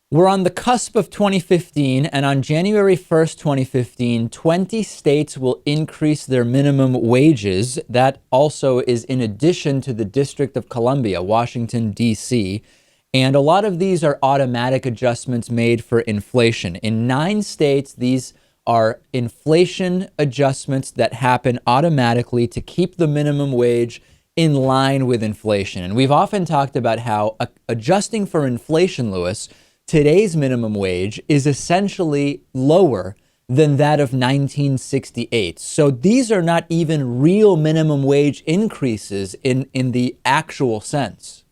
We're on the cusp of 2015, and on January 1st, 2015, 20 states will increase their minimum wages. That also is in addition to the District of Columbia, Washington, D.C. And a lot of these are automatic adjustments made for inflation. In 9 states, these are inflation adjustments that happen automatically to keep the minimum wage in line with inflation. And we've often talked about how adjusting for inflation, Lewis, today's minimum wage is essentially lower than that of 1968. So these are not even real minimum wage increases in the actual sense.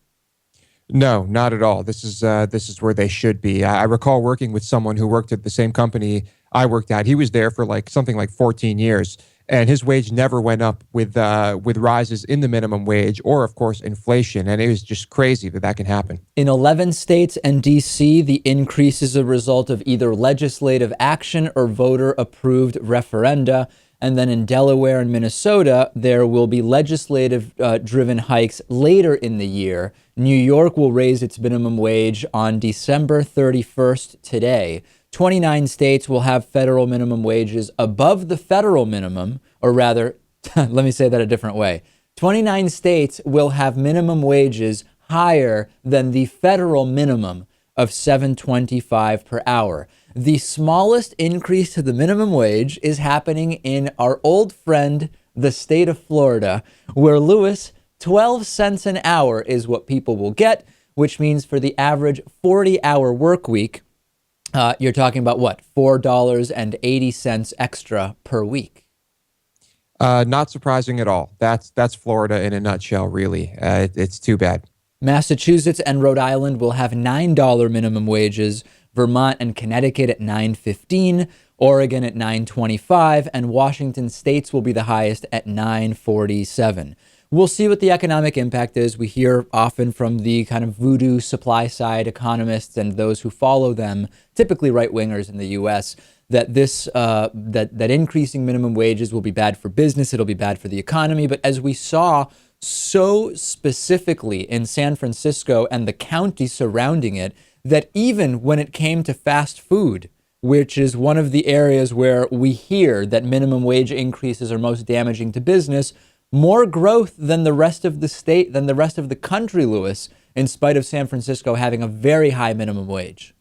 No, not at all. This is where they should be. I recall working with someone who worked at the same company I worked at. He was there for like something like 14 years, and his wage never went up with rises in the minimum wage or, of course, inflation. And it was just crazy that that can happen. In 11 states and D.C., the increase is a result of either legislative action or voter approved referenda. And then in Delaware and Minnesota, there will be legislative driven hikes later in the year. New York will raise its minimum wage on December 31st today. 29 states will have federal minimum wages above the federal minimum, or rather, let me say that a different way. 29 states will have minimum wages higher than the federal minimum of $7.25 per hour. The smallest increase to the minimum wage is happening in our old friend, the state of Florida, where, Lewis, 12 cents an hour is what people will get, which means for the average 40-hour work week, you're talking about what? $4.80 extra per week. Not surprising at all. That's Florida in a nutshell, really. It's too bad. Massachusetts and Rhode Island will have $9 minimum wages, Vermont and Connecticut at $9.15, Oregon at $9.25, and Washington states will be the highest at $9.47. We'll see what the economic impact is. We hear often from the kind of voodoo supply side economists and those who follow them, typically right wingers in the U.S., that that increasing minimum wages will be bad for business. It'll be bad for the economy. But as we saw so specifically in San Francisco and the county surrounding it, that even when it came to fast food, which is one of the areas where we hear that minimum wage increases are most damaging to business, more growth than the rest of the state, than the rest of the country, Lewis, in spite of San Francisco having a very high minimum wage.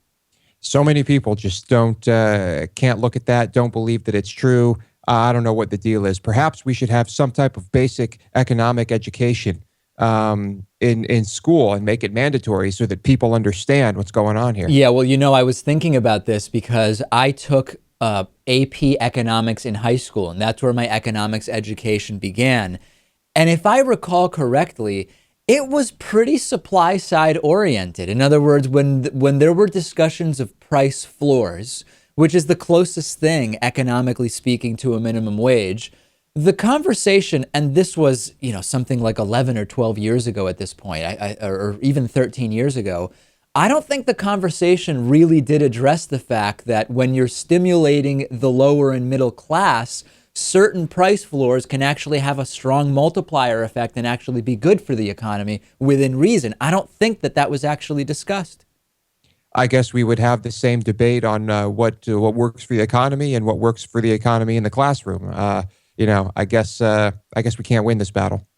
So many people just can't look at that, don't believe that it's true. I don't know what the deal is. Perhaps we should have some type of basic economic education in school and make it mandatory so that people understand what's going on here. Yeah, well, I was thinking about this because I took AP economics in high school, and that's where my economics education began. And if I recall correctly, it was pretty supply side oriented. In other words, when there were discussions of price floors, which is the closest thing economically speaking to a minimum wage, the conversation, and this was, something like 11 or 12 years ago at this point, or even 13 years ago, I don't think the conversation really did address the fact that when you're stimulating the lower and middle class, certain price floors can actually have a strong multiplier effect and actually be good for the economy within reason. I don't think that was actually discussed. I guess we would have the same debate on what works for the economy and what works for the economy in the classroom. I guess we can't win this battle.